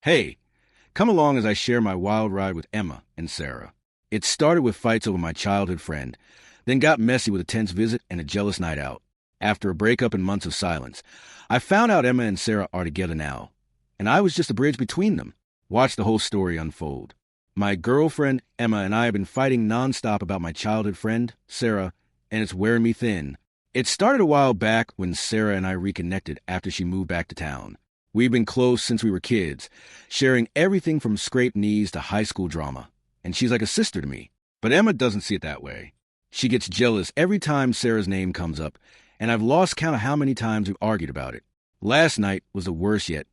Hey, come along as I share my wild ride with Emma and Sarah. It started with fights over my childhood friend, then got messy with a tense visit and a jealous night out. After a breakup and months of silence, I found out Emma and Sarah are together now, and I was just a bridge between them. Watch the whole story unfold. My girlfriend, Emma, and I have been fighting nonstop about my childhood friend, Sarah, and it's wearing me thin. It started a while back when Sarah and I reconnected after she moved back to town. We've been close since we were kids, sharing everything from scraped knees to high school drama, and she's like a sister to me. But Emma doesn't see it that way. She gets jealous every time Sarah's name comes up, and I've lost count of how many times we've argued about it. Last night was the worst yet.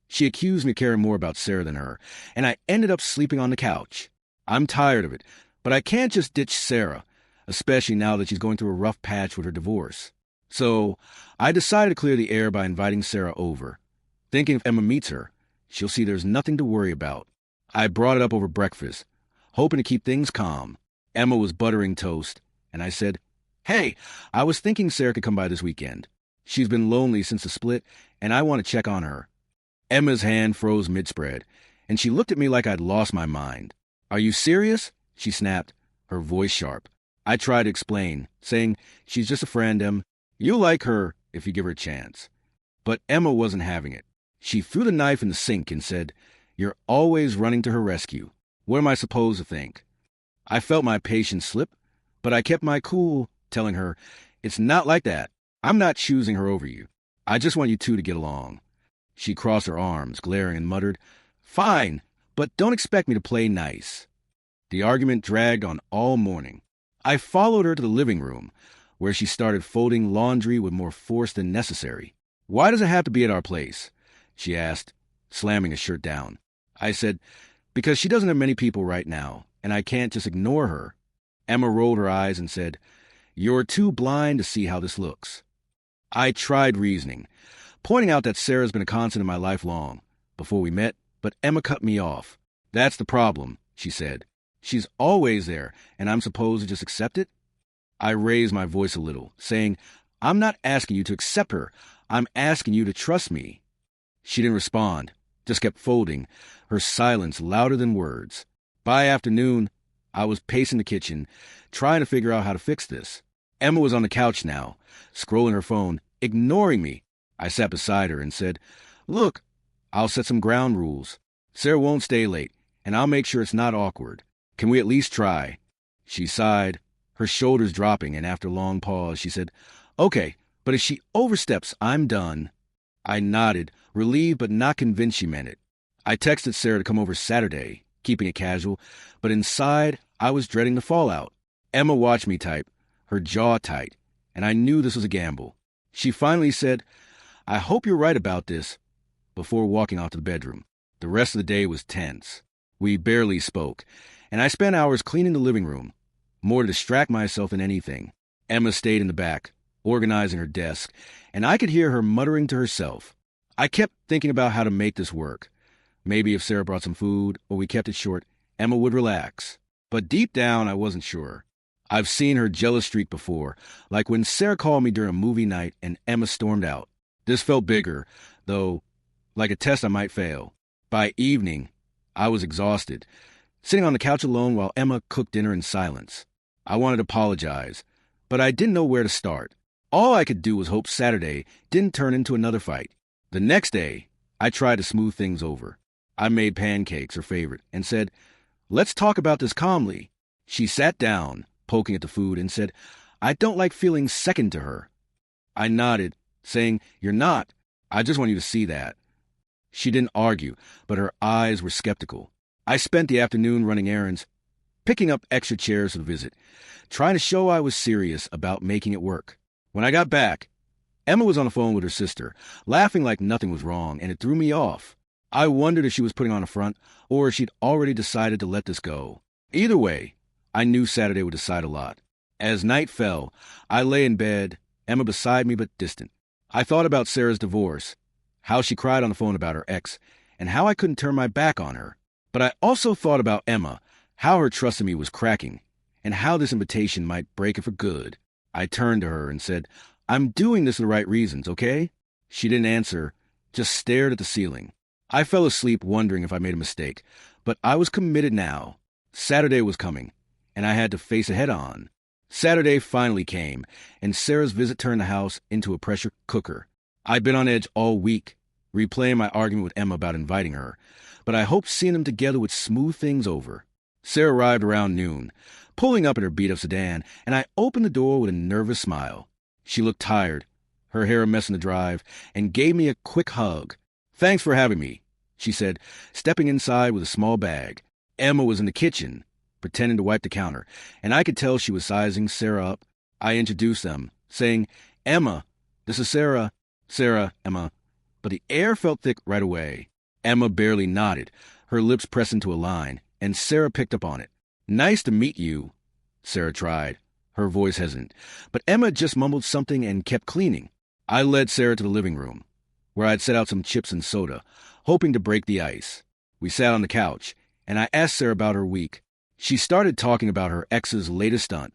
She accused me of caring more about Sarah than her, and I ended up sleeping on the couch. I'm tired of it, but I can't just ditch Sarah, especially now that she's going through a rough patch with her divorce. So I decided to clear the air by inviting Sarah over. Thinking if Emma meets her, she'll see there's nothing to worry about. I brought it up over breakfast, hoping to keep things calm. Emma was buttering toast, and I said, "Hey, I was thinking Sarah could come by this weekend. She's been lonely since the split, and I want to check on her." Emma's hand froze mid-spread, and she looked at me like I'd lost my mind. "Are you serious?" she snapped, her voice sharp. I tried to explain, saying, "She's just a friend, Em. You'll like her if you give her a chance." But Emma wasn't having it. She threw the knife in the sink and said, "You're always running to her rescue. What am I supposed to think?" I felt my patience slip, but I kept my cool, telling her, "It's not like that. I'm not choosing her over you. I just want you two to get along." She crossed her arms, glaring, and muttered, "Fine, but don't expect me to play nice." The argument dragged on all morning. I followed her to the living room, where she started folding laundry with more force than necessary. "Why does it have to be at our place?" she asked, slamming a shirt down. I said, "Because she doesn't have many people right now, and I can't just ignore her." Emma rolled her eyes and said, "You're too blind to see how this looks." I tried reasoning, pointing out that Sarah's been a constant in my life long, before we met, but Emma cut me off. "That's the problem," she said. "She's always there, and I'm supposed to just accept it?" I raised my voice a little, saying, "I'm not asking you to accept her. I'm asking you to trust me." She didn't respond, just kept folding, her silence louder than words. By afternoon, I was pacing the kitchen, trying to figure out how to fix this. Emma was on the couch now, scrolling her phone, ignoring me. I sat beside her and said, "Look, I'll set some ground rules. Sarah won't stay late, and I'll make sure it's not awkward. Can we at least try?" She sighed, her shoulders dropping, and after a long pause, she said, "Okay, but if she oversteps, I'm done." I nodded, relieved but not convinced she meant it. I texted Sarah to come over Saturday, keeping it casual, but inside, I was dreading the fallout. Emma watched me type, her jaw tight, and I knew this was a gamble. She finally said, "I hope you're right about this," before walking out to the bedroom. The rest of the day was tense. We barely spoke, and I spent hours cleaning the living room, more to distract myself than anything. Emma stayed in the back, organizing her desk, and I could hear her muttering to herself. I kept thinking about how to make this work. Maybe if Sarah brought some food, or we kept it short, Emma would relax. But deep down, I wasn't sure. I've seen her jealous streak before, like when Sarah called me during a movie night and Emma stormed out. This felt bigger, though, like a test I might fail. By evening, I was exhausted, sitting on the couch alone while Emma cooked dinner in silence. I wanted to apologize, but I didn't know where to start. All I could do was hope Saturday didn't turn into another fight. The next day, I tried to smooth things over. I made pancakes, her favorite, and said, "Let's talk about this calmly." She sat down, poking at the food, and said, "I don't like feeling second to her." I nodded, saying, "You're not. I just want you to see that." She didn't argue, but her eyes were skeptical. I spent the afternoon running errands, picking up extra chairs for the visit, trying to show I was serious about making it work. When I got back, Emma was on the phone with her sister, laughing like nothing was wrong, and it threw me off. I wondered if she was putting on a front, or if she'd already decided to let this go. Either way, I knew Saturday would decide a lot. As night fell, I lay in bed, Emma beside me but distant. I thought about Sarah's divorce, how she cried on the phone about her ex, and how I couldn't turn my back on her. But I also thought about Emma, how her trust in me was cracking, and how this invitation might break it for good. I turned to her and said, "I'm doing this for the right reasons, okay?" She didn't answer, just stared at the ceiling. I fell asleep wondering if I made a mistake, but I was committed now. Saturday was coming, and I had to face it head on. Saturday finally came, and Sarah's visit turned the house into a pressure cooker. I'd been on edge all week, replaying my argument with Emma about inviting her, but I hoped seeing them together would smooth things over. Sarah arrived around noon, pulling up in her beat-up sedan, and I opened the door with a nervous smile. She looked tired, her hair a mess in the drive, and gave me a quick hug. "Thanks for having me," she said, stepping inside with a small bag. Emma was in the kitchen, pretending to wipe the counter, and I could tell she was sizing Sarah up. I introduced them, saying, "Emma, this is Sarah." "Sarah, Emma." But the air felt thick right away. Emma barely nodded, her lips pressed into a line, and Sarah picked up on it. "Nice to meet you," Sarah tried, her voice hesitant, but Emma just mumbled something and kept cleaning. I led Sarah to the living room, where I'd set out some chips and soda, hoping to break the ice. We sat on the couch, and I asked Sarah about her week. She started talking about her ex's latest stunt,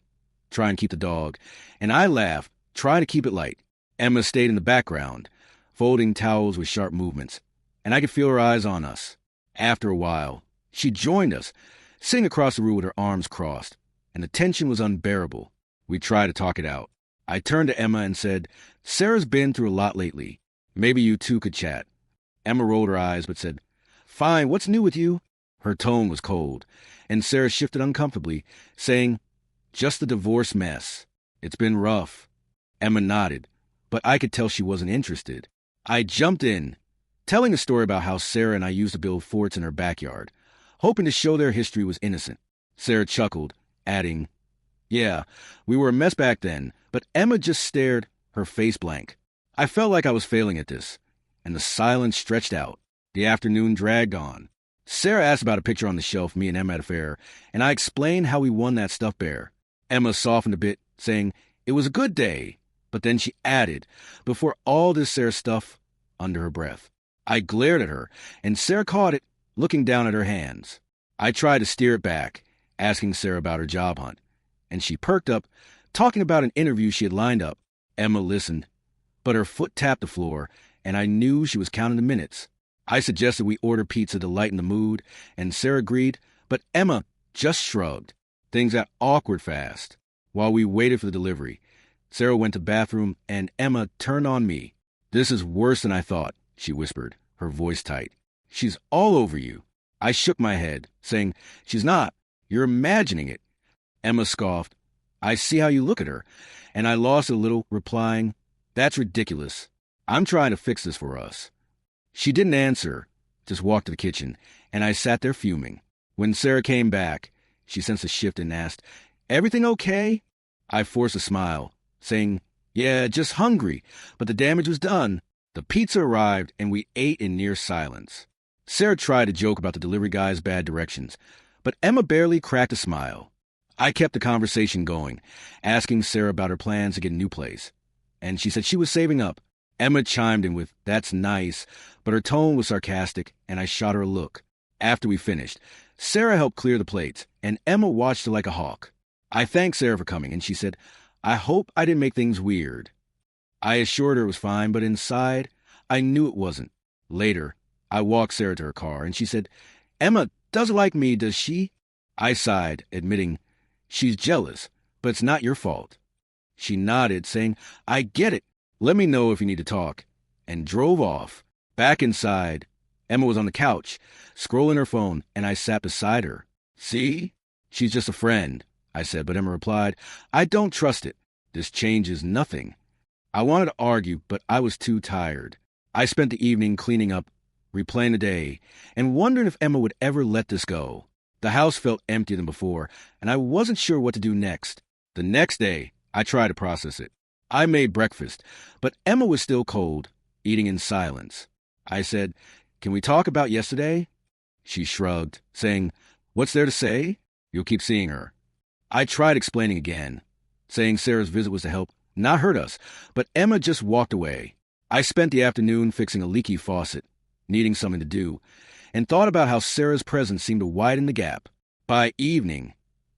try and keep the dog, and I laughed, trying to keep it light. Emma stayed in the background, folding towels with sharp movements, and I could feel her eyes on us. After a while, she joined us, sitting across the room with her arms crossed, and the tension was unbearable. We tried to talk it out. I turned to Emma and said, "Sarah's been through a lot lately. Maybe you two could chat." Emma rolled her eyes but said, "Fine, what's new with you?" Her tone was cold, and Sarah shifted uncomfortably, saying, "Just the divorce mess. It's been rough." Emma nodded, but I could tell she wasn't interested. I jumped in, telling a story about how Sarah and I used to build forts in her backyard, hoping to show their history was innocent. Sarah chuckled, adding, "Yeah, we were a mess back then," but Emma just stared, her face blank. I felt like I was failing at this, and the silence stretched out. The afternoon dragged on. Sarah asked about a picture on the shelf me and Emma had a fair, and I explained how we won that stuffed bear. Emma softened a bit, saying it was a good day, but then she added, "Before all this Sarah stuff," under her breath. I glared at her, and Sarah caught it, looking down at her hands. I tried to steer it back, asking Sarah about her job hunt, and she perked up, talking about an interview she had lined up. Emma listened, but her foot tapped the floor, and I knew she was counting the minutes. I suggested we order pizza to lighten the mood, and Sarah agreed, but Emma just shrugged. Things got awkward fast. While we waited for the delivery, Sarah went to the bathroom, and Emma turned on me. "This is worse than I thought," she whispered, her voice tight. "She's all over you." I shook my head, saying, "She's not. You're imagining it." Emma scoffed, "I see how you look at her," and I lost a little, replying, "That's ridiculous. I'm trying to fix this for us." She didn't answer, just walked to the kitchen, and I sat there fuming. When Sarah came back, she sensed a shift and asked, "Everything okay?" I forced a smile, saying, "Yeah, just hungry, but the damage was done." The pizza arrived, and we ate in near silence. Sarah tried to joke about the delivery guy's bad directions, but Emma barely cracked a smile. I kept the conversation going, asking Sarah about her plans to get a new place, and she said she was saving up. Emma chimed in with, "That's nice," but her tone was sarcastic, and I shot her a look. After we finished, Sarah helped clear the plates, and Emma watched her like a hawk. I thanked Sarah for coming, and she said, "I hope I didn't make things weird." I assured her it was fine, but inside, I knew it wasn't. Later, I walked Sarah to her car, and she said, "Emma doesn't like me, does she?" I sighed, admitting, "She's jealous, but it's not your fault." She nodded, saying, "I get it. Let me know if you need to talk," and drove off. Back inside, Emma was on the couch, scrolling her phone, and I sat beside her. "See? She's just a friend," I said, but Emma replied, "I don't trust it. This changes nothing." I wanted to argue, but I was too tired. I spent the evening cleaning up, replaying the day, and wondering if Emma would ever let this go. The house felt emptier than before, and I wasn't sure what to do next. The next day, I tried to process it. I made breakfast, but Emma was still cold, eating in silence. I said, "Can we talk about yesterday?" She shrugged, saying, "What's there to say? You'll keep seeing her." I tried explaining again, saying Sarah's visit was to help, not hurt us, but Emma just walked away. I spent the afternoon fixing a leaky faucet, needing something to do, and thought about how Sarah's presence seemed to widen the gap. By evening,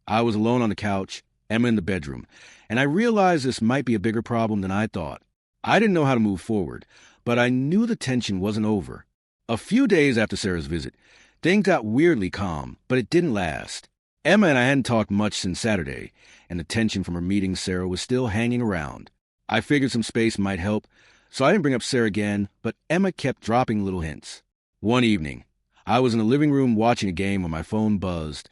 I was alone on the couch, Emma in the bedroom, and I realized this might be a bigger problem than I thought. I didn't know how to move forward, but I knew the tension wasn't over. A few days after Sarah's visit, things got weirdly calm, but it didn't last. Emma and I hadn't talked much since Saturday, and the tension from her meeting Sarah was still hanging around. I figured some space might help, so I didn't bring up Sarah again, but Emma kept dropping little hints. One evening, I was in the living room watching a game when my phone buzzed.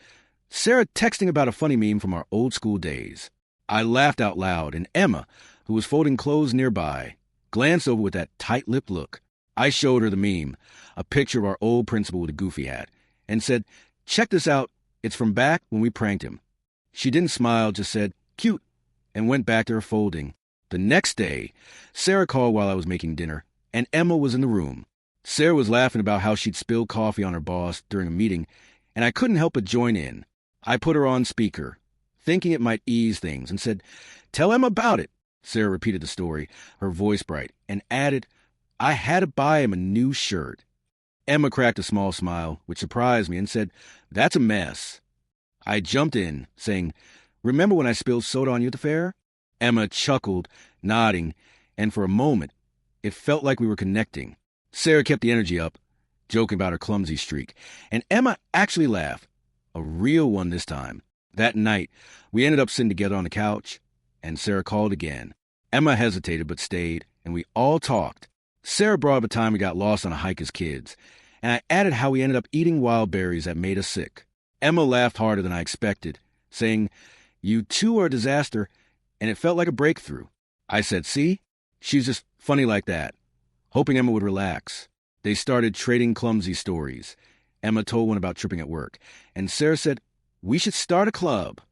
Sarah texting about a funny meme from our old school days. I laughed out loud, and Emma, who was folding clothes nearby, glanced over with that tight-lipped look. I showed her the meme, a picture of our old principal with a goofy hat, and said, "Check this out, it's from back when we pranked him." She didn't smile, just said, "Cute," and went back to her folding. The next day, Sarah called while I was making dinner, and Emma was in the room. Sarah was laughing about how she'd spilled coffee on her boss during a meeting, and I couldn't help but join in. I put her on speaker, thinking it might ease things, and said, "Tell Emma about it." Sarah repeated the story, her voice bright, and added, "I had to buy him a new shirt." Emma cracked a small smile, which surprised me, and said, "That's a mess." I jumped in, saying, "Remember when I spilled soda on you at the fair?" Emma chuckled, nodding, and for a moment, it felt like we were connecting. Sarah kept the energy up, joking about her clumsy streak, and Emma actually laughed. A real one this time. That night, we ended up sitting together on the couch, and Sarah called again. Emma hesitated but stayed, and we all talked. Sarah brought up a time we got lost on a hike as kids, and I added how we ended up eating wild berries that made us sick. Emma laughed harder than I expected, saying, "You two are a disaster," and it felt like a breakthrough. I said, "See? She's just funny like that," hoping Emma would relax. They started trading clumsy stories. Emma told one about tripping at work, and Sarah said, "We should start a club."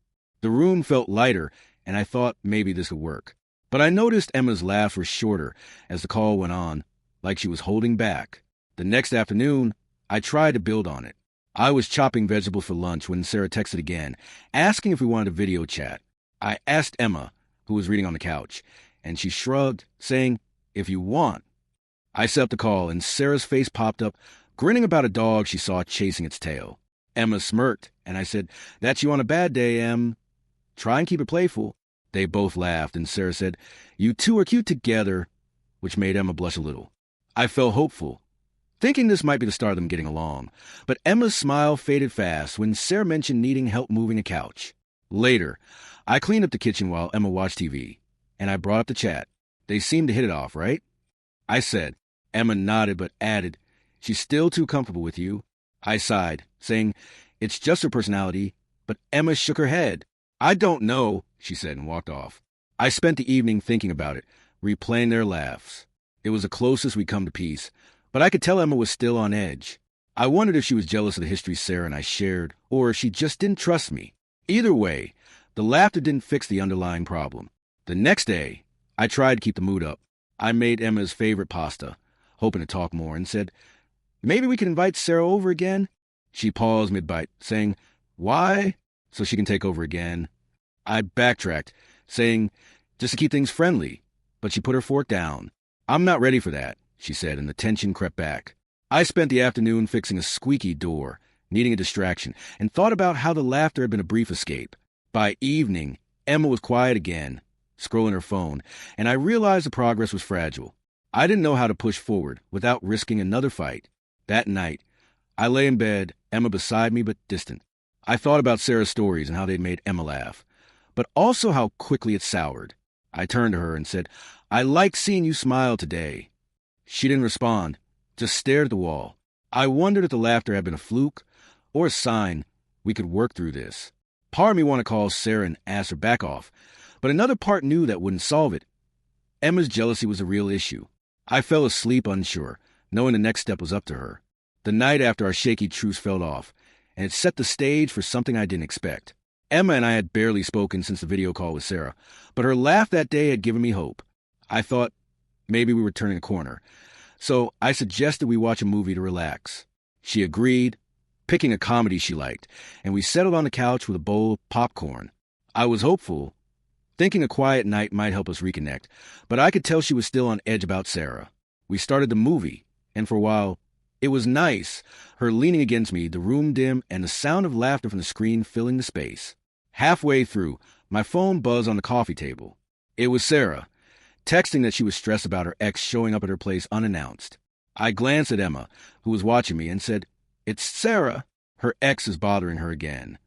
The room felt lighter, and I thought maybe this would work. But I noticed Emma's laughs were shorter as the call went on, like she was holding back. The next afternoon, I tried to build on it. I was chopping vegetables for lunch when Sarah texted again, asking if we wanted a video chat. I asked Emma, who was reading on the couch, and she shrugged, saying, "If you want." I set up the call, and Sarah's face popped up, grinning about a dog she saw chasing its tail. Emma smirked, and I said, "That's you on a bad day, Em. Try and keep it playful." They both laughed, and Sarah said, "You two are cute together," which made Emma blush a little. I felt hopeful, thinking this might be the start of them getting along. But Emma's smile faded fast when Sarah mentioned needing help moving a couch. Later, I cleaned up the kitchen while Emma watched TV, and I brought up the chat. They seemed to hit it off, right? I said. Emma nodded but added, "She's still too comfortable with you." I sighed, saying, "It's just her personality," but Emma shook her head. "I don't know," she said, and walked off. I spent the evening thinking about it, replaying their laughs. It was the closest we'd come to peace, but I could tell Emma was still on edge. I wondered if she was jealous of the history Sarah and I shared, or if she just didn't trust me. Either way, the laughter didn't fix the underlying problem. The next day, I tried to keep the mood up. I made Emma's favorite pasta, hoping to talk more, and said, "Maybe we can invite Sarah over again?" She paused mid-bite, saying, "Why?" "So she can take over again." I backtracked, saying, "Just to keep things friendly," but she put her fork down. "I'm not ready for that," she said, and the tension crept back. I spent the afternoon fixing a squeaky door, needing a distraction, and thought about how the laughter had been a brief escape. By evening, Emma was quiet again, scrolling her phone, and I realized the progress was fragile. I didn't know how to push forward without risking another fight. That night, I lay in bed, Emma beside me but distant. I thought about Sarah's stories and how they'd made Emma laugh, but also how quickly it soured. I turned to her and said, "I like seeing you smile today." She didn't respond, just stared at the wall. I wondered if the laughter had been a fluke or a sign we could work through this. Part of me wanted to call Sarah and ask her back off, but another part knew that wouldn't solve it. Emma's jealousy was a real issue. I fell asleep unsure, knowing the next step was up to her. The night after our shaky truce fell off, and it set the stage for something I didn't expect. Emma and I had barely spoken since the video call with Sarah, but her laugh that day had given me hope. I thought maybe we were turning a corner, so I suggested we watch a movie to relax. She agreed, picking a comedy she liked, and we settled on the couch with a bowl of popcorn. I was hopeful, thinking a quiet night might help us reconnect, but I could tell she was still on edge about Sarah. We started the movie, and for a while, it was nice, her leaning against me, the room dim, and the sound of laughter from the screen filling the space. Halfway through, my phone buzzed on the coffee table. It was Sarah, texting that she was stressed about her ex showing up at her place unannounced. I glanced at Emma, who was watching me, and said, "It's Sarah. Her ex is bothering her again."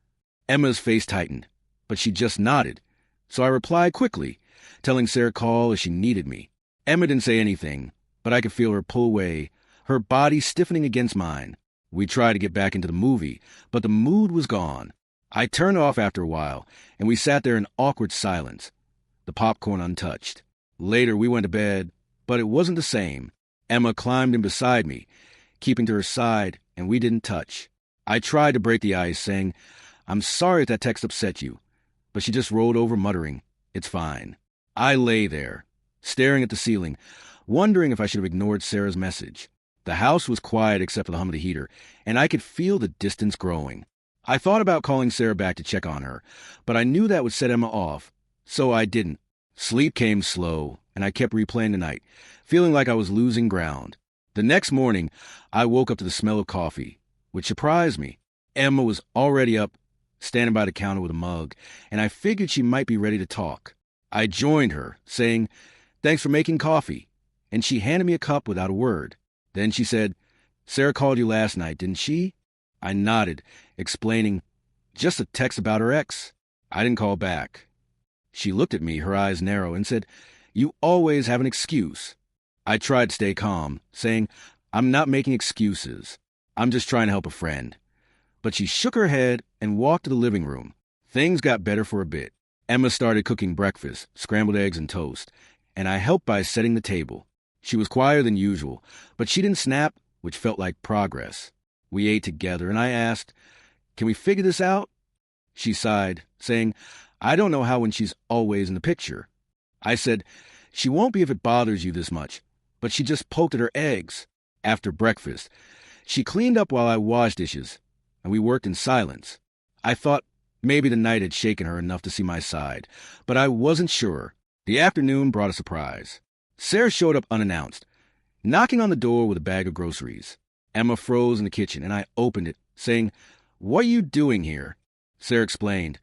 Emma's face tightened, but she just nodded. So I replied quickly, telling Sarah to call if she needed me. Emma didn't say anything, but I could feel her pull away, her body stiffening against mine. We tried to get back into the movie, but the mood was gone. I turned off after a while, and we sat there in awkward silence, the popcorn untouched. Later, we went to bed, but it wasn't the same. Emma climbed in beside me, keeping to her side, and we didn't touch. I tried to break the ice, saying, "I'm sorry if that text upset you," but she just rolled over, muttering, "It's fine." I lay there, staring at the ceiling, wondering if I should have ignored Sarah's message. The house was quiet except for the hum of the heater, and I could feel the distance growing. I thought about calling Sarah back to check on her, but I knew that would set Emma off, so I didn't. Sleep came slow, and I kept replaying the night, feeling like I was losing ground. The next morning, I woke up to the smell of coffee, which surprised me. Emma was already up, standing by the counter with a mug, and I figured she might be ready to talk. I joined her, saying, "Thanks for making coffee," and she handed me a cup without a word. Then she said, "Sarah called you last night, didn't she?" I nodded, explaining, "Just a text about her ex." I didn't call back. She looked at me, her eyes narrow, and said, "You always have an excuse." I tried to stay calm, saying, "I'm not making excuses. I'm just trying to help a friend." But she shook her head and walked to the living room. Things got better for a bit. Emma started cooking breakfast, scrambled eggs and toast, and I helped by setting the table. She was quieter than usual, but she didn't snap, which felt like progress. We ate together, and I asked, "Can we figure this out?" She sighed, saying, "I don't know how when she's always in the picture." I said, "She won't be if it bothers you this much," but she just poked at her eggs. After breakfast, she cleaned up while I washed dishes, and we worked in silence. I thought maybe the night had shaken her enough to see my side, but I wasn't sure. The afternoon brought a surprise. Sarah showed up unannounced, knocking on the door with a bag of groceries. Emma froze in the kitchen, and I opened it, saying, "What are you doing here?" Sarah explained,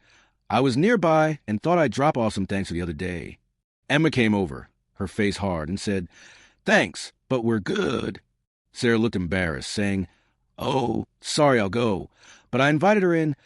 "I was nearby and thought I'd drop off some thanks for the other day." Emma came over, her face hard, and said, "Thanks, but we're good." Sarah looked embarrassed, saying, "Oh, sorry, I'll go." But I invited her in,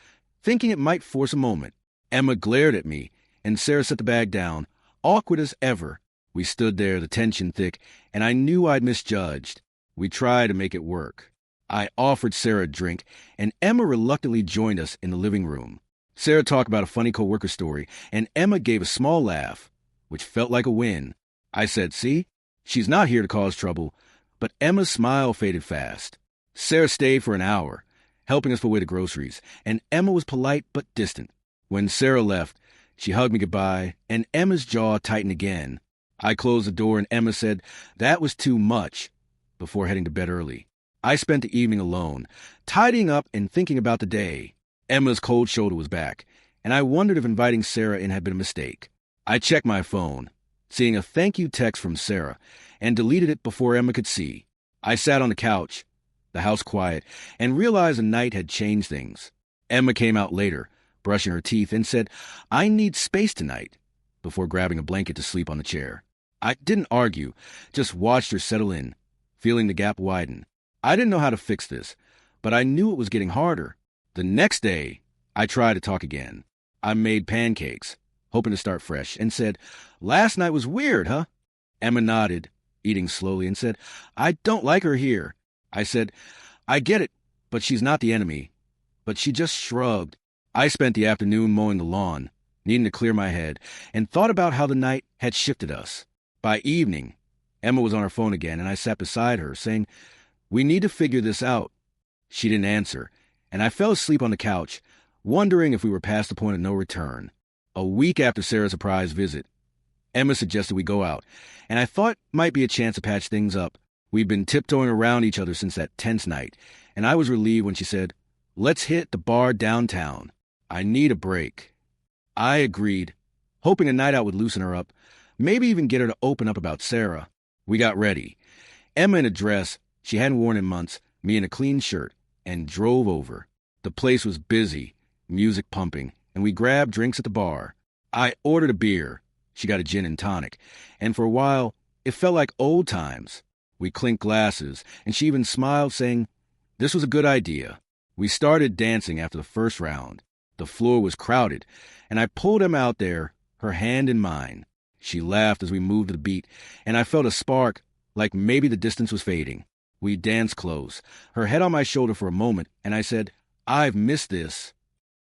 thinking it might force a moment. Emma glared at me, and Sarah set the bag down, awkward as ever. We stood there, the tension thick, and I knew I'd misjudged. We tried to make it work. I offered Sarah a drink, and Emma reluctantly joined us in the living room. Sarah talked about a funny coworker story, and Emma gave a small laugh, which felt like a win. I said, "See, she's not here to cause trouble," but Emma's smile faded fast. Sarah stayed for an hour, helping us put away the groceries, and Emma was polite but distant. When Sarah left, she hugged me goodbye, and Emma's jaw tightened again. I closed the door, and Emma said, "That was too much," before heading to bed early. I spent the evening alone, tidying up and thinking about the day. Emma's cold shoulder was back, and I wondered if inviting Sarah in had been a mistake. I checked my phone, seeing a thank you text from Sarah, and deleted it before Emma could see. I sat on the couch, the house quiet, and realized the night had changed things. Emma came out later, brushing her teeth, and said, "I need space tonight," before grabbing a blanket to sleep on the chair. I didn't argue, just watched her settle in, feeling the gap widen. I didn't know how to fix this, but I knew it was getting harder. The next day, I tried to talk again. I made pancakes, hoping to start fresh, and said, "Last night was weird, huh?" Emma nodded, eating slowly, and said, "I don't like her here." I said, "I get it, but she's not the enemy." But she just shrugged. I spent the afternoon mowing the lawn, needing to clear my head, and thought about how the night had shifted us. By evening, Emma was on her phone again, and I sat beside her, saying, "We need to figure this out." She didn't answer, and I fell asleep on the couch, wondering if we were past the point of no return. A week after Sarah's surprise visit, Emma suggested we go out, and I thought might be a chance to patch things up. We'd been tiptoeing around each other since that tense night, and I was relieved when she said, "Let's hit the bar downtown. I need a break." I agreed, hoping a night out would loosen her up, maybe even get her to open up about Sarah. We got ready. Emma in a dress she hadn't worn in months, me in a clean shirt, and drove over. The place was busy, music pumping, and we grabbed drinks at the bar. I ordered a beer. She got a gin and tonic, and for a while, it felt like old times. We clinked glasses, and she even smiled, saying, "This was a good idea." We started dancing after the first round. The floor was crowded, and I pulled Emma out there, her hand in mine. She laughed as we moved to the beat, and I felt a spark, like maybe the distance was fading. We danced close, her head on my shoulder for a moment, and I said, "I've missed this."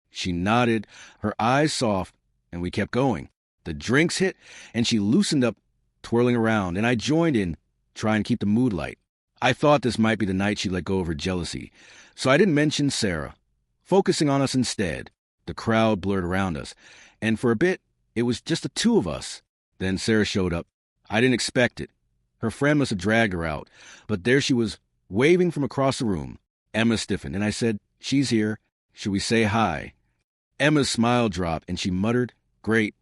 She nodded, her eyes soft, and we kept going. The drinks hit, and she loosened up, twirling around, and I joined in, trying to keep the mood light. I thought this might be the night she let go of her jealousy, so I didn't mention Sarah, focusing on us instead. The crowd blurred around us, and for a bit, it was just the two of us. Then Sarah showed up. I didn't expect it. Her friend must have dragged her out, but there she was, waving from across the room. Emma stiffened, and I said, "She's here. Should we say hi?" Emma's smile dropped, and she muttered, "Great,"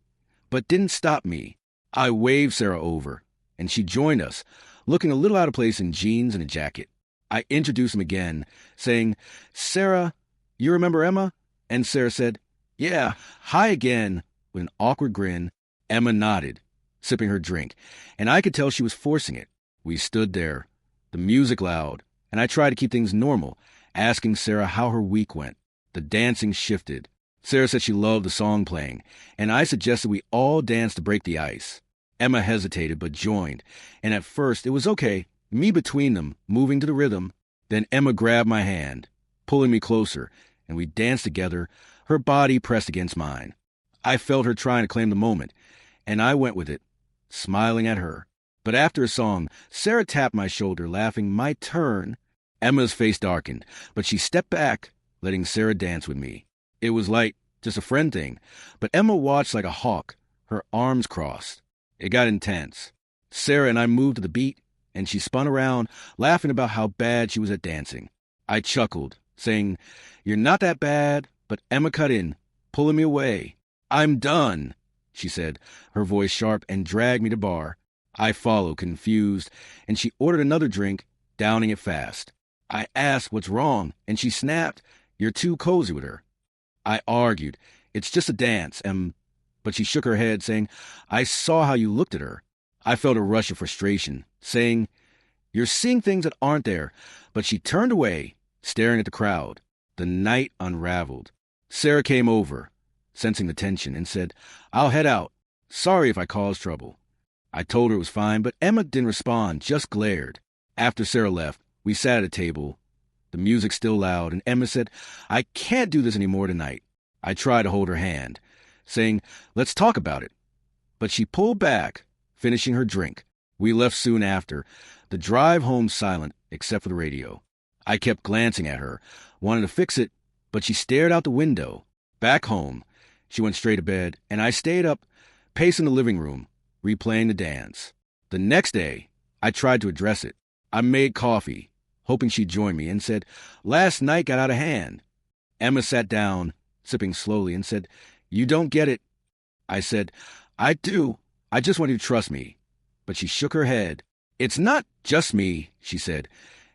but didn't stop me. I waved Sarah over, and she joined us, looking a little out of place in jeans and a jacket. I introduced him again, saying, "Sarah, you remember Emma?" And Sarah said, "Yeah, hi again," with an awkward grin. Emma nodded, sipping her drink, and I could tell she was forcing it. We stood there, the music loud, and I tried to keep things normal, asking Sarah how her week went. The dancing shifted. Sarah said she loved the song playing, and I suggested we all dance to break the ice. Emma hesitated but joined, and at first it was okay, me between them, moving to the rhythm. Then Emma grabbed my hand, pulling me closer, and we danced together, her body pressed against mine. I felt her trying to claim the moment, and I went with it, smiling at her. But after a song, Sarah tapped my shoulder, laughing, "My turn." Emma's face darkened, but she stepped back, letting Sarah dance with me. It was like just a friend thing, but Emma watched like a hawk, her arms crossed. It got intense. Sarah and I moved to the beat, and she spun around, laughing about how bad she was at dancing. I chuckled, saying, "You're not that bad," but Emma cut in, pulling me away. "I'm done," she said, her voice sharp, and dragged me to bar. I followed, confused, and she ordered another drink, downing it fast. I asked what's wrong, and she snapped, "You're too cozy with her." I argued, "It's just a dance," but she shook her head, saying, "I saw how you looked at her." I felt a rush of frustration, saying, "You're seeing things that aren't there," but she turned away, staring at the crowd. The night unraveled. Sarah came over, sensing the tension, and said, "I'll head out. Sorry if I caused trouble." I told her it was fine, but Emma didn't respond, just glared. After Sarah left, we sat at a table, the music still loud, and Emma said, "I can't do this anymore tonight." I tried to hold her hand, saying, "Let's talk about it." But she pulled back, finishing her drink. We left soon after, the drive home silent except for the radio. I kept glancing at her, wanting to fix it, but she stared out the window. Back home, she went straight to bed, and I stayed up, pacing the living room, replaying the dance. The next day, I tried to address it. I made coffee, hoping she'd join me, and said, "Last night got out of hand." Emma sat down, sipping slowly, and said, "You don't get it." I said, "I do. I just want you to trust me." But she shook her head. "It's not just me," she said,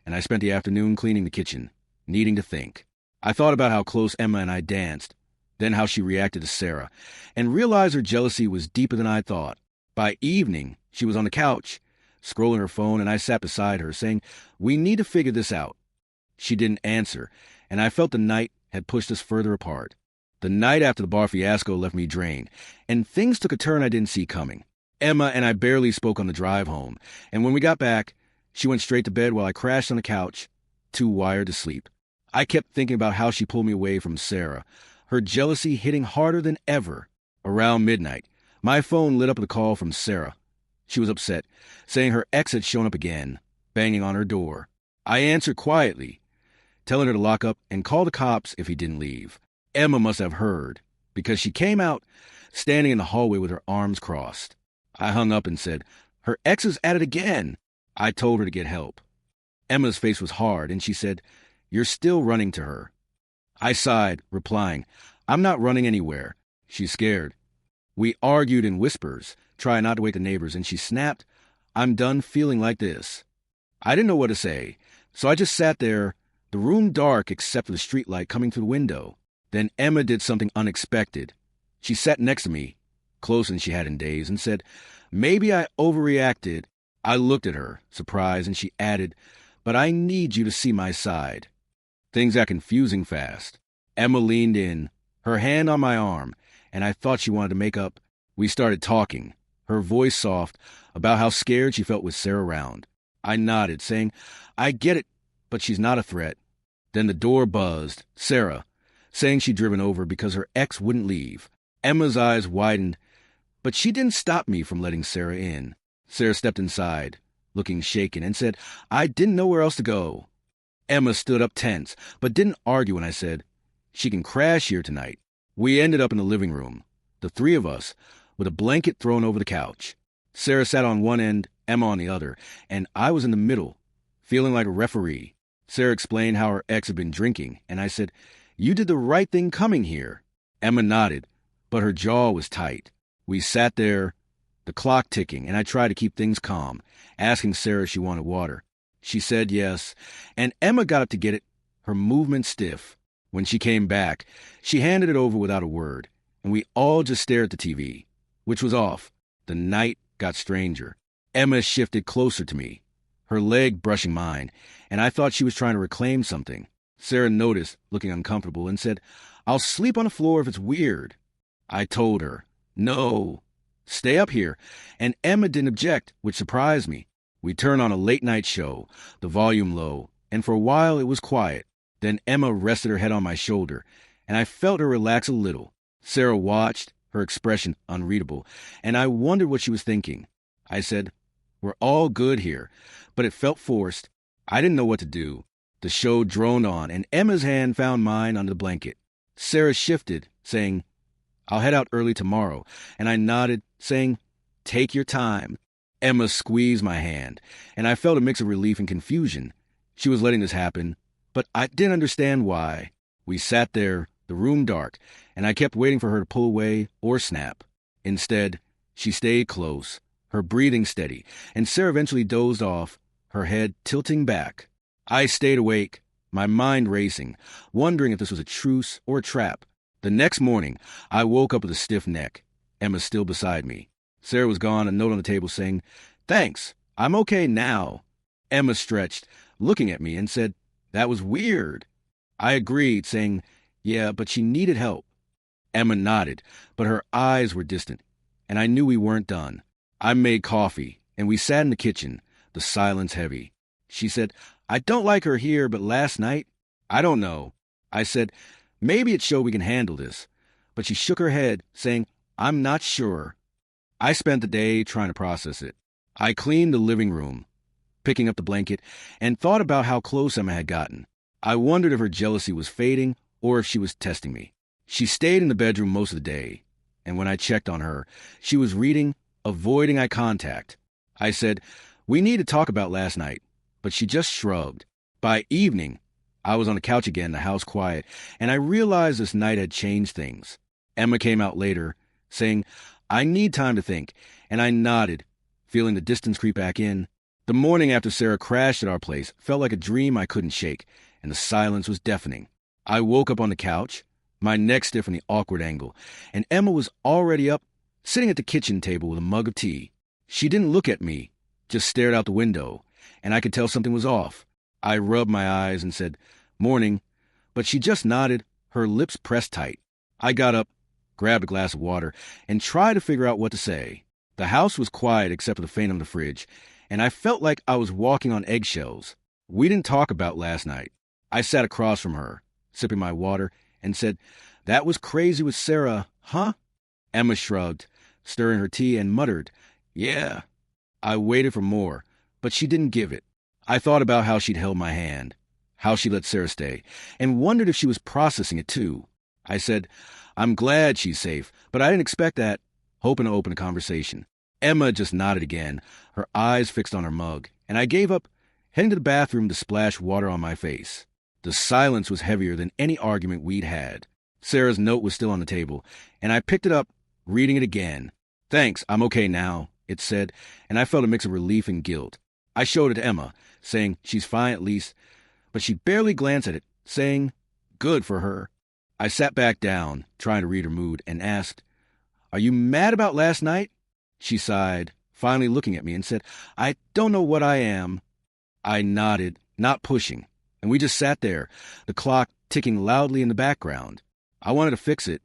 and I spent the afternoon cleaning the kitchen, needing to think. I thought about how close Emma and I danced, then how she reacted to Sarah, and realized her jealousy was deeper than I thought. By evening, she was on the couch, scrolling her phone, and I sat beside her, saying, "We need to figure this out." She didn't answer, and I felt the night had pushed us further apart. The night after the bar fiasco left me drained, and things took a turn I didn't see coming. Emma and I barely spoke on the drive home, and when we got back, she went straight to bed while I crashed on the couch, too wired to sleep. I kept thinking about how she pulled me away from Sarah, her jealousy hitting harder than ever. Around midnight, my phone lit up with a call from Sarah. She was upset, saying her ex had shown up again, banging on her door. I answered quietly, telling her to lock up and call the cops if he didn't leave. Emma must have heard, because she came out, standing in the hallway with her arms crossed. I hung up and said, "Her ex is at it again." I told her to get help. Emma's face was hard, and she said, "You're still running to her." I sighed, replying, "I'm not running anywhere." She's scared. We argued in whispers, trying not to wake the neighbors, and she snapped, "I'm done feeling like this." I didn't know what to say, so I just sat there, the room dark except for the streetlight coming through the window. Then Emma did something unexpected. She sat next to me, closer than she had in days, and said, "Maybe I overreacted, I looked at her, surprised, and she added, "But I need you to see my side." Things got confusing fast. Emma leaned in, her hand on my arm, and I thought she wanted to make up. We started talking, her voice soft, about how scared she felt with Sarah around. I nodded, saying, "I get it, but she's not a threat." Then the door buzzed. Sarah, saying she'd driven over because her ex wouldn't leave. Emma's eyes widened, but she didn't stop me from letting Sarah in. Sarah stepped inside, looking shaken, and said, "I didn't know where else to go." Emma stood up tense, but didn't argue when I said, "She can crash here tonight." We ended up in the living room, the three of us, with a blanket thrown over the couch. Sarah sat on one end, Emma on the other, and I was in the middle, feeling like a referee. Sarah explained how her ex had been drinking, and I said, "You did the right thing coming here." Emma nodded, but her jaw was tight. We sat there, the clock ticking, and I tried to keep things calm, asking Sarah if she wanted water. She said yes, and Emma got up to get it, her movement stiff. When she came back, she handed it over without a word, and we all just stared at the TV, which was off. The night got stranger. Emma shifted closer to me, her leg brushing mine, and I thought she was trying to reclaim something. Sarah noticed, looking uncomfortable, and said, "I'll sleep on the floor if it's weird." I told her, "No, stay up here," and Emma didn't object, which surprised me. We turned on a late-night show, the volume low, and for a while it was quiet. Then Emma rested her head on my shoulder, and I felt her relax a little. Sarah watched, her expression unreadable, and I wondered what she was thinking. I said, "We're all good here," but it felt forced. I didn't know what to do. The show droned on, and Emma's hand found mine under the blanket. Sarah shifted, saying, "I'll head out early tomorrow," and I nodded, saying, "Take your time." Emma squeezed my hand, and I felt a mix of relief and confusion. She was letting this happen, but I didn't understand why. We sat there, the room dark, and I kept waiting for her to pull away or snap. Instead, she stayed close, her breathing steady, and Sarah eventually dozed off, her head tilting back. I stayed awake, my mind racing, wondering if this was a truce or a trap. The next morning, I woke up with a stiff neck. Emma still beside me. Sarah was gone, a note on the table saying, "Thanks, I'm okay now." Emma stretched, looking at me, and said, "That was weird." I agreed, saying, "Yeah, but she needed help." Emma nodded, but her eyes were distant, and I knew we weren't done. I made coffee, and we sat in the kitchen, the silence heavy. She said, "I don't like her here, but last night, I don't know." I said, "Maybe it showed we can handle this." But she shook her head, saying, "I'm not sure." I spent the day trying to process it. I cleaned the living room, picking up the blanket, and thought about how close Emma had gotten. I wondered if her jealousy was fading or if she was testing me. She stayed in the bedroom most of the day, and when I checked on her, she was reading, avoiding eye contact. I said, "We need to talk about last night," but she just shrugged. By evening, I was on the couch again, the house quiet, and I realized this night had changed things. Emma came out later, saying, "I need time to think," and I nodded, feeling the distance creep back in. The morning after Sarah crashed at our place felt like a dream I couldn't shake, and the silence was deafening. I woke up on the couch, my neck stiff from the awkward angle, and Emma was already up, sitting at the kitchen table with a mug of tea. She didn't look at me, just stared out the window, and I could tell something was off. I rubbed my eyes and said, "Morning," but she just nodded, her lips pressed tight. I got up, grabbed a glass of water, and tried to figure out what to say. The house was quiet except for the fan on the fridge, and I felt like I was walking on eggshells. We didn't talk about last night. I sat across from her, sipping my water, and said, "That was crazy with Sarah, huh?" Emma shrugged, stirring her tea, and muttered, "Yeah." I waited for more, but she didn't give it. I thought about how she'd held my hand, how she let Sarah stay, and wondered if she was processing it too. I said, "I'm glad she's safe, but I didn't expect that," hoping to open a conversation. Emma just nodded again, her eyes fixed on her mug, and I gave up, heading to the bathroom to splash water on my face. The silence was heavier than any argument we'd had. Sarah's note was still on the table, and I picked it up, reading it again. "Thanks, I'm okay now," it said, and I felt a mix of relief and guilt. I showed it to Emma, saying she's fine at least, but she barely glanced at it, saying, "Good for her." I sat back down, trying to read her mood, and asked, "Are you mad about last night?" She sighed, finally looking at me, and said, "I don't know what I am." I nodded, not pushing, and we just sat there, the clock ticking loudly in the background. I wanted to fix it,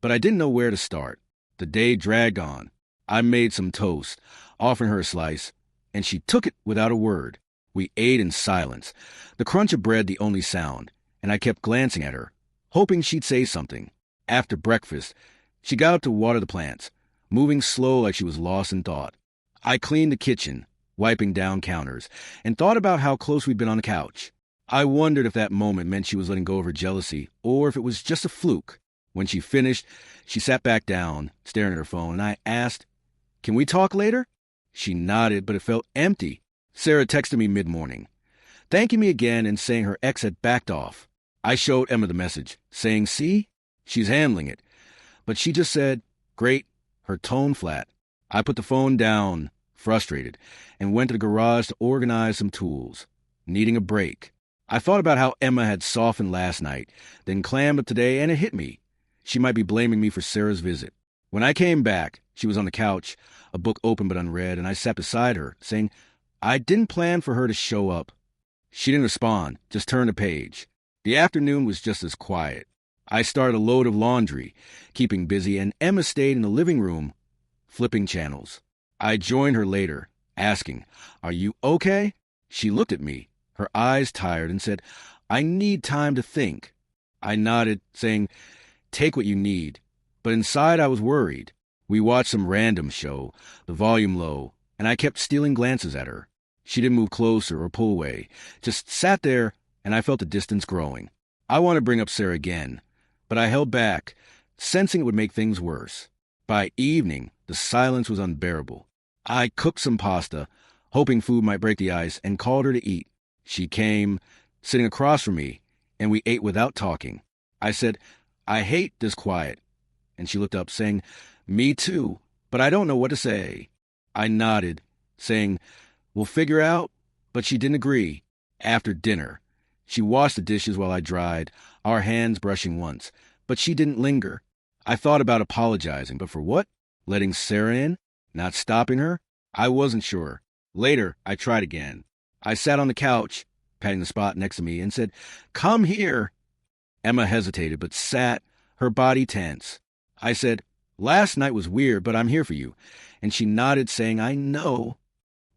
but I didn't know where to start. The day dragged on. I made some toast, offering her a slice, and she took it without a word. We ate in silence, the crunch of bread the only sound, and I kept glancing at her, hoping she'd say something. After breakfast, she got up to water the plants, moving slow like she was lost in thought. I cleaned the kitchen, wiping down counters, and thought about how close we'd been on the couch. I wondered if that moment meant she was letting go of her jealousy, or if it was just a fluke. When she finished, she sat back down, staring at her phone, and I asked, "Can we talk later?" She nodded, but it felt empty. Sarah texted me mid-morning, thanking me again and saying her ex had backed off. I showed Emma the message, saying, "See? She's handling it." But she just said, "Great," her tone flat. I put the phone down, frustrated, and went to the garage to organize some tools, needing a break. I thought about how Emma had softened last night, then clammed up today, and it hit me. She might be blaming me for Sarah's visit. When I came back, she was on the couch, a book open but unread, and I sat beside her, saying, "I didn't plan for her to show up." She didn't respond, just turned a page. The afternoon was just as quiet. I started a load of laundry, keeping busy, and Emma stayed in the living room, flipping channels. I joined her later, asking, "Are you okay?" She looked at me, her eyes tired, and said, "I need time to think." I nodded, saying, "Take what you need." But inside I was worried. We watched some random show, the volume low, and I kept stealing glances at her. She didn't move closer or pull away, just sat there, and I felt the distance growing. I wanted to bring up Sarah again, but I held back, sensing it would make things worse. By evening, the silence was unbearable. I cooked some pasta, hoping food might break the ice, and called her to eat. She came, sitting across from me, and we ate without talking. I said, "I hate this quiet." And she looked up, saying, "Me too, but I don't know what to say." I nodded, saying, "We'll figure out," but she didn't agree. After dinner, she washed the dishes while I dried, our hands brushing once, but she didn't linger. I thought about apologizing, but for what? Letting Sarah in? Not stopping her? I wasn't sure. Later, I tried again. I sat on the couch, patting the spot next to me, and said, "Come here." Emma hesitated, but sat, her body tense. I said, "Last night was weird, but I'm here for you." And she nodded, saying, "I know."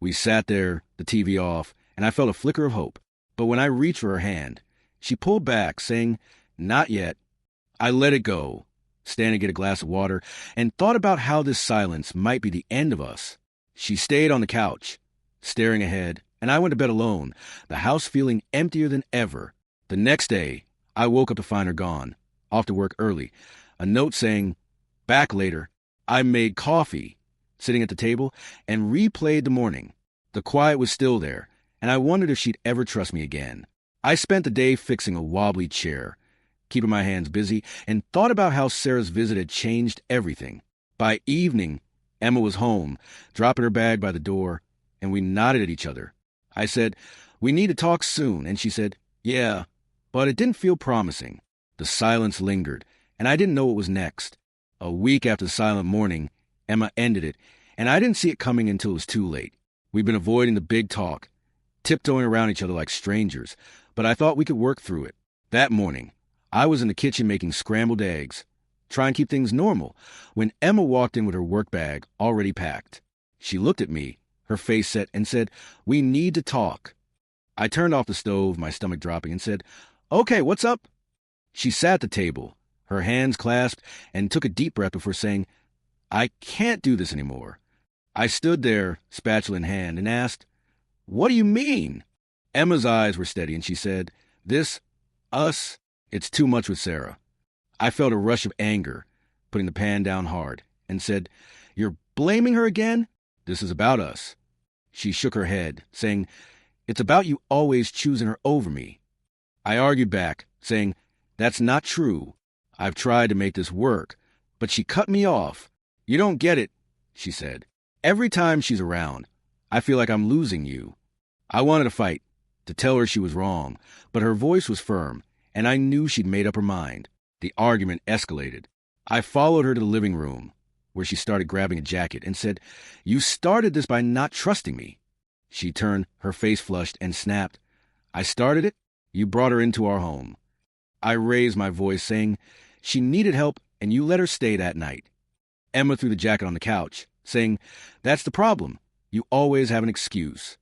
We sat there, the TV off, and I felt a flicker of hope. But when I reached for her hand, she pulled back, saying, "Not yet." I let it go, standing to get a glass of water, and thought about how this silence might be the end of us. She stayed on the couch, staring ahead, and I went to bed alone, the house feeling emptier than ever. The next day, I woke up to find her gone, off to work early, a note saying, "Back later." I made coffee, sitting at the table, and replayed the morning. The quiet was still there, and I wondered if she'd ever trust me again. I spent the day fixing a wobbly chair, keeping my hands busy, and thought about how Sarah's visit had changed everything. By evening, Emma was home, dropping her bag by the door, and we nodded at each other. I said, "We need to talk soon," and she said, "Yeah," but it didn't feel promising. The silence lingered, and I didn't know what was next. A week after the silent morning, Emma ended it, and I didn't see it coming until it was too late. We'd been avoiding the big talk, tiptoeing around each other like strangers, but I thought we could work through it. That morning, I was in the kitchen making scrambled eggs, trying to keep things normal, when Emma walked in with her work bag already packed. She looked at me, her face set, and said, "We need to talk." I turned off the stove, my stomach dropping, and said, "Okay, what's up?" She sat at the table, her hands clasped, and took a deep breath before saying, "I can't do this anymore." I stood there, spatula in hand, and asked, "What do you mean?" Emma's eyes were steady, and she said, Us, it's too much with Sarah." I felt a rush of anger, putting the pan down hard, and said, "You're blaming her again? This is about us." She shook her head, saying, "It's about you always choosing her over me." I argued back, saying, "That's not true. I've tried to make this work." But she cut me off. "You don't get it," she said. "Every time she's around, I feel like I'm losing you." I wanted to fight, to tell her she was wrong, but her voice was firm, and I knew she'd made up her mind. The argument escalated. I followed her to the living room, where she started grabbing a jacket, and said, "You started this by not trusting me." She turned, her face flushed, and snapped, "I started it? You brought her into our home." I raised my voice, saying, "She needed help, and you let her stay that night." Emma threw the jacket on the couch, saying, "That's the problem. You always have an excuse."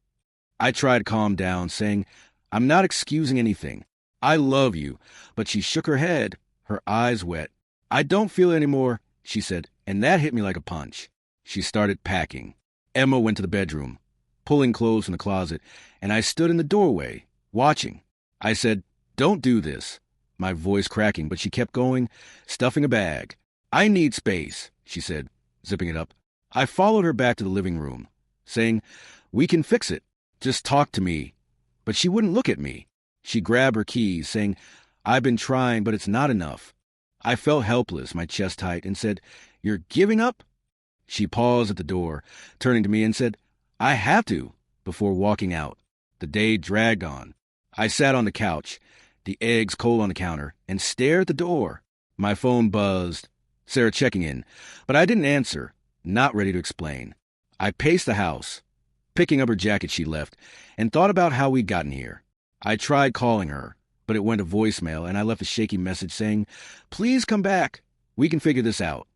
I tried to calm down, saying, "I'm not excusing anything. I love you." But she shook her head, her eyes wet. "I don't feel it anymore," she said, and that hit me like a punch. She started packing. Emma went to the bedroom, pulling clothes from the closet, and I stood in the doorway, watching. I said, "Don't do this," my voice cracking, but she kept going, stuffing a bag. "I need space," she said, zipping it up. I followed her back to the living room, saying, "We can fix it. Just talk to me." But she wouldn't look at me. She grabbed her keys, saying, "I've been trying, but it's not enough." I felt helpless, my chest tight, and said, "You're giving up?" She paused at the door, turning to me and said, "I have to," before walking out. The day dragged on. I sat on the couch, the eggs cold on the counter, and stared at the door. My phone buzzed, Sarah checking in, but I didn't answer, not ready to explain. I paced the house, picking up her jacket she left, and thought about how we'd gotten here. I tried calling her, but it went to voicemail, and I left a shaky message saying, "Please come back. We can figure this out."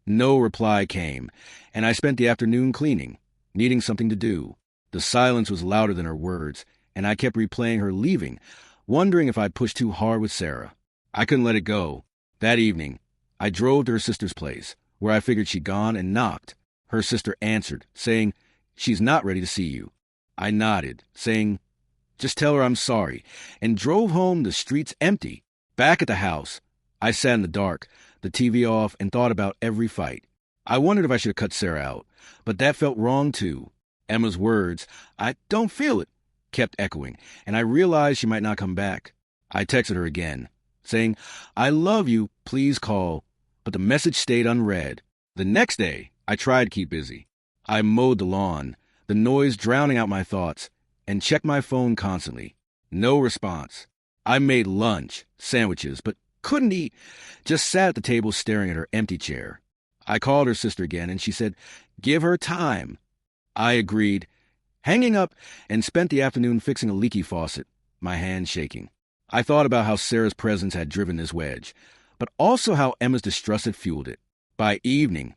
No reply came, and I spent the afternoon cleaning, needing something to do. The silence was louder than her words, and I kept replaying her leaving, wondering if I'd pushed too hard with Sarah. I couldn't let it go. That evening, I drove to her sister's place, where I figured she'd gone, and knocked. Her sister answered, saying, "She's not ready to see you." I nodded, saying, "Just tell her I'm sorry," and drove home, the streets empty. Back at the house, I sat in the dark, the TV off, and thought about every fight. I wondered if I should have cut Sarah out, but that felt wrong too. Emma's words, "I don't feel it," kept echoing, and I realized she might not come back. I texted her again, saying, "I love you, please call," but the message stayed unread. The next day, I tried to keep busy. I mowed the lawn, the noise drowning out my thoughts, and checked my phone constantly. No response. I made lunch, sandwiches, but couldn't eat, just sat at the table staring at her empty chair. I called her sister again, and she said, "Give her time." I agreed, hanging up, and spent the afternoon fixing a leaky faucet, my hand shaking. I thought about how Sarah's presence had driven this wedge, but also how Emma's distrust had fueled it. By evening,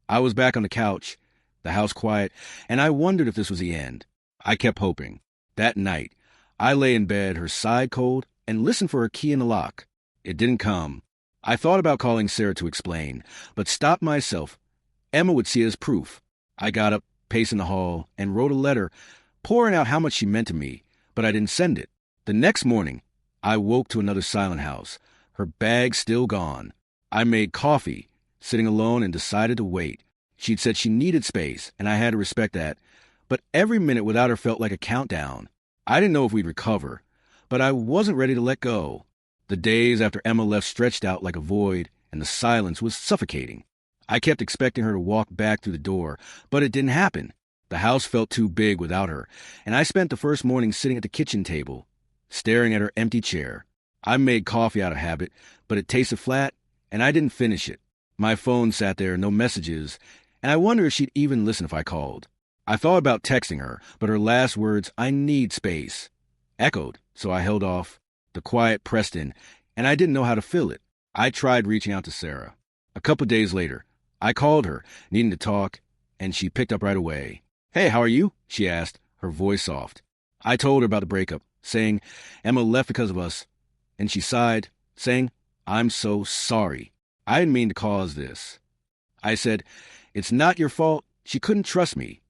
I was back on the couch, the house quiet, and I wondered if this was the end. I kept hoping. That night, I lay in bed, her side cold, and listened for her key in the lock. It didn't come. I thought about calling Sarah to explain, but stopped myself. Emma would see it as proof. I got up, paced in the hall, and wrote a letter, pouring out how much she meant to me, but I didn't send it. The next morning, I woke to another silent house, her bag still gone. I made coffee, sitting alone, and decided to wait. She'd said she needed space, and I had to respect that. But every minute without her felt like a countdown. I didn't know if we'd recover, but I wasn't ready to let go. The days after Emma left stretched out like a void, and the silence was suffocating. I kept expecting her to walk back through the door, but it didn't happen. The house felt too big without her, and I spent the first morning sitting at the kitchen table, staring at her empty chair. I made coffee out of habit, but it tasted flat, and I didn't finish it. My phone sat there, no messages, and I wondered if she'd even listen if I called. I thought about texting her, but her last words, "I need space," echoed, so I held off. The quiet pressed in, and I didn't know how to fill it. I tried reaching out to Sarah. A couple days later, I called her, needing to talk, and she picked up right away. "Hey, how are you?" she asked, her voice soft. I told her about the breakup, saying Emma left because of us, and she sighed, saying, "I'm so sorry. I didn't mean to cause this." I said, "It's not your fault. She couldn't trust me."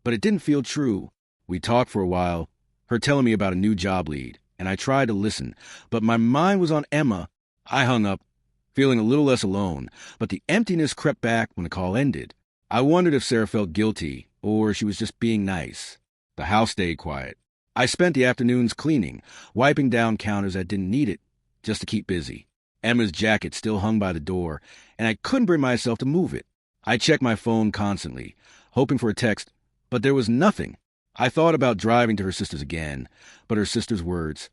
But it didn't feel true. We talked for a while, her telling me about a new job lead, and I tried to listen, but my mind was on Emma. I hung up, feeling a little less alone, but the emptiness crept back when the call ended. I wondered if Sarah felt guilty, or she was just being nice. The house stayed quiet. I spent the afternoons cleaning, wiping down counters that didn't need it, just to keep busy. Emma's jacket still hung by the door, and I couldn't bring myself to move it. I checked my phone constantly, hoping for a text, but there was nothing. I thought about driving to her sister's again, but her sister's words,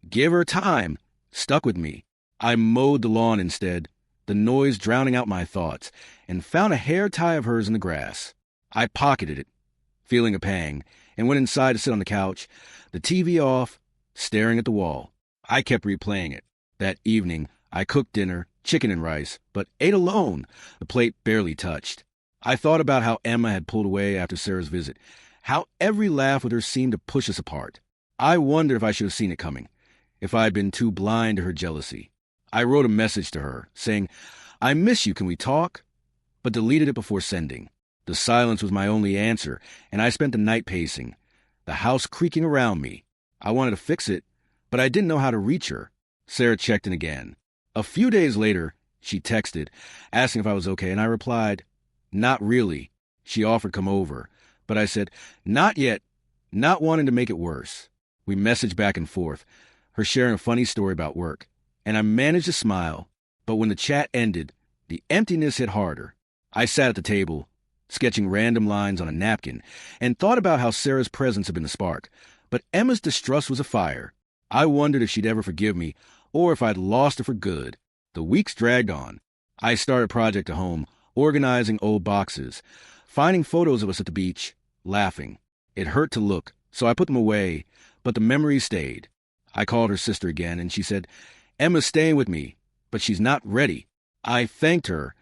"Give her time," stuck with me. I mowed the lawn instead, the noise drowning out my thoughts, and found a hair tie of hers in the grass. I pocketed it, feeling a pang, and went inside to sit on the couch, the TV off, staring at the wall. I kept replaying it. That evening, I cooked dinner, chicken and rice, but ate alone, the plate barely touched. I thought about how Emma had pulled away after Sarah's visit, how every laugh with her seemed to push us apart. I wondered if I should have seen it coming, if I had been too blind to her jealousy. I wrote a message to her, saying, "I miss you, can we talk?" but deleted it before sending. The silence was my only answer, and I spent the night pacing, the house creaking around me. I wanted to fix it, but I didn't know how to reach her. Sarah checked in again. A few days later, she texted, asking if I was okay, and I replied, "Not really." She offered to come over, but I said, "Not yet," not wanting to make it worse. We messaged back and forth, her sharing a funny story about work, and I managed to smile, but when the chat ended, the emptiness hit harder. I sat at the table, sketching random lines on a napkin, and thought about how Sarah's presence had been the spark, but Emma's distrust was a fire. I wondered if she'd ever forgive me, or if I'd lost her for good. The weeks dragged on. I started a project at home, organizing old boxes, finding photos of us at the beach, laughing. It hurt to look, so I put them away, but the memories stayed. I called her sister again, and she said, "Emma's staying with me, but she's not ready." I thanked her,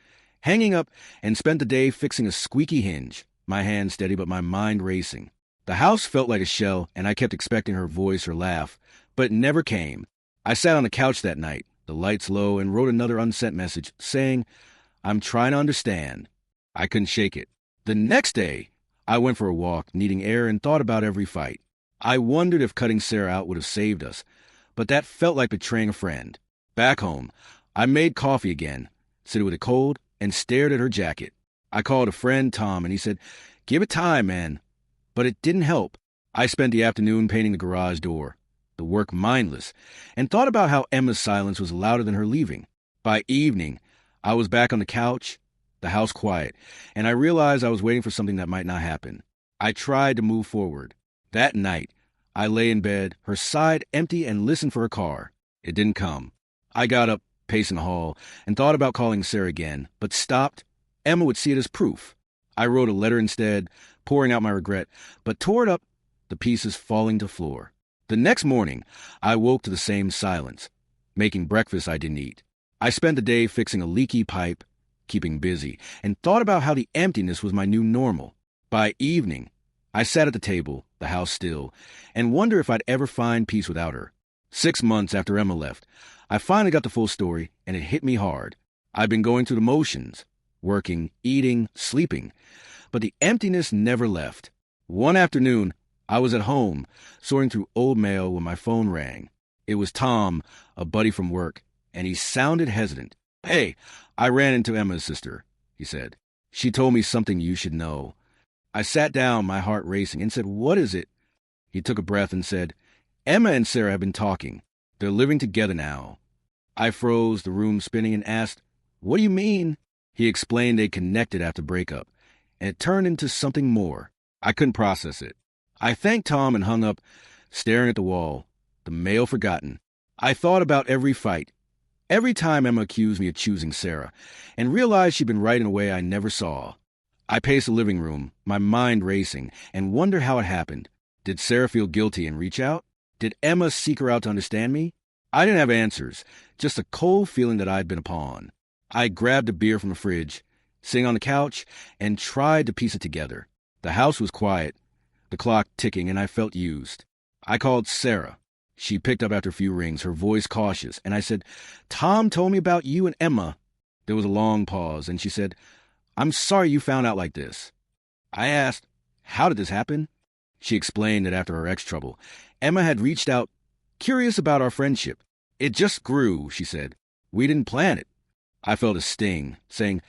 hanging up, and spent the day fixing a squeaky hinge, my hand steady but my mind racing. The house felt like a shell, and I kept expecting her voice or laugh, but it never came. I sat on the couch that night, the lights low, and wrote another unsent message, saying, "I'm trying to understand." I couldn't shake it. The next day, I went for a walk, needing air, and thought about every fight. I wondered if cutting Sarah out would have saved us, but that felt like betraying a friend. Back home, I made coffee again, sitting with it cold, and stared at her jacket. I called a friend, Tom, and he said, "Give it time, man." But it didn't help. I spent the afternoon painting the garage door, the work mindless, and thought about how Emma's silence was louder than her leaving. By evening, I was back on the couch, the house quiet, and I realized I was waiting for something that might not happen. I tried to move forward. That night, I lay in bed, her side empty, and listened for her car. It didn't come. I got up, pacing the hall, and thought about calling Sarah again, but stopped. Emma would see it as proof. I wrote a letter instead, pouring out my regret, but tore it up, the pieces falling to the floor. The next morning, I woke to the same silence, making breakfast I didn't eat. I spent the day fixing a leaky pipe, keeping busy, and thought about how the emptiness was my new normal. By evening, I sat at the table, the house still, and wondered if I'd ever find peace without her. 6 months after Emma left, I finally got the full story, and it hit me hard. I'd been going through the motions, working, eating, sleeping, but the emptiness never left. One afternoon, I was at home, sorting through old mail when my phone rang. It was Tom, a buddy from work, and he sounded hesitant. "Hey, I ran into Emma's sister," he said. "She told me something you should know." I sat down, my heart racing, and said, "What is it?" He took a breath and said, "Emma and Sarah have been talking. They're living together now." I froze, the room spinning, and asked, "What do you mean?" He explained they connected after breakup, and it turned into something more. I couldn't process it. I thanked Tom and hung up, staring at the wall, the mail forgotten. I thought about every fight, every time Emma accused me of choosing Sarah, and realized she'd been right in a way I never saw. I paced the living room, my mind racing, and wondered how it happened. Did Sarah feel guilty and reach out? Did Emma seek her out to understand me? I didn't have answers, just a cold feeling that I'd been a pawn. I grabbed a beer from the fridge, sitting on the couch, and tried to piece it together. The house was quiet, the clock ticking, and I felt used. I called Sarah. She picked up after a few rings, her voice cautious, and I said, "Tom told me about you and Emma." There was a long pause, and she said, "I'm sorry you found out like this." I asked, "How did this happen?" She explained that after her ex-trouble, Emma had reached out, curious about our friendship. "It just grew," she said. "We didn't plan it." I felt a sting, saying,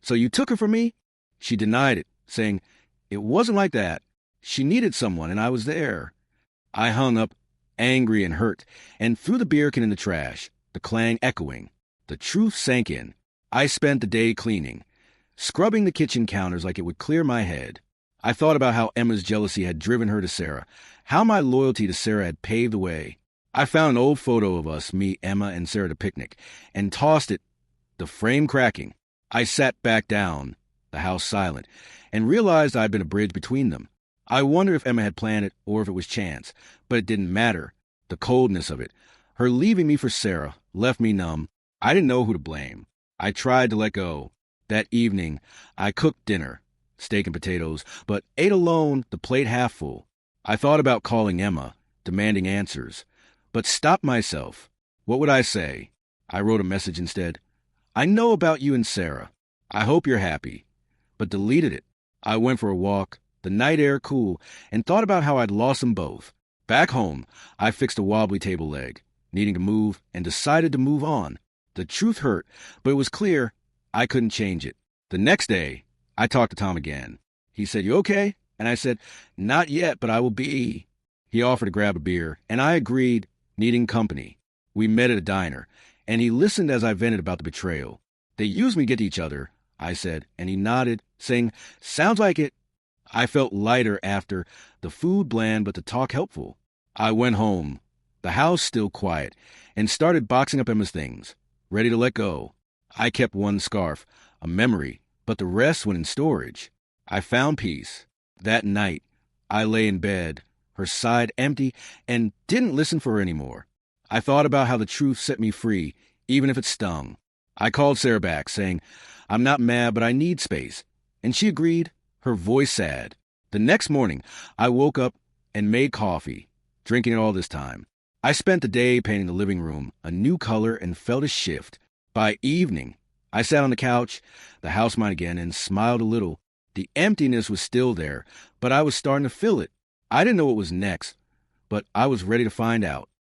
"So you took her from me?" She denied it, saying, "It wasn't like that. She needed someone, and I was there." I hung up, angry and hurt, and threw the beer can in the trash, the clang echoing. The truth sank in. I spent the day cleaning, scrubbing the kitchen counters like it would clear my head. I thought about how Emma's jealousy had driven her to Sarah, how my loyalty to Sarah had paved the way. I found an old photo of us, me, Emma, and Sarah, at a picnic, and tossed it, the frame cracking. I sat back down, the house silent, and realized I'd been a bridge between them. I wondered if Emma had planned it or if it was chance, but it didn't matter. The coldness of it, her leaving me for Sarah, left me numb. I didn't know who to blame. I tried to let go. That evening, I cooked dinner, steak and potatoes, but ate alone, the plate half full. I thought about calling Emma, demanding answers, but stopped myself. What would I say? I wrote a message instead. I know about you and Sarah. I hope you're happy. But deleted it. I went for a walk, the night air cool, and thought about how I'd lost them both. Back home, I fixed a wobbly table leg, needing to move, and decided to move on. The truth hurt, but it was clear I couldn't change it. The next day, I talked to Tom again. He said, "You okay?" And I said, "Not yet, but I will be." He offered to grab a beer, and I agreed, needing company. We met at a diner, and he listened as I vented about the betrayal. "They used me to get to each other," I said, and he nodded, saying, "Sounds like it." I felt lighter after, the food bland but the talk helpful. I went home, the house still quiet, and started boxing up Emma's things, ready to let go. I kept one scarf, a memory, but the rest went in storage. I found peace. That night, I lay in bed, her side empty, and didn't listen for her anymore. I thought about how the truth set me free, even if it stung. I called Sarah back, saying, "I'm not mad, but I need space." And she agreed, her voice sad. The next morning, I woke up and made coffee, drinking it all this time. I spent the day painting the living room a new color and felt a shift. By evening, I sat on the couch, the house mine again, and smiled a little. The emptiness was still there, but I was starting to feel it. I didn't know what was next, but I was ready to find out.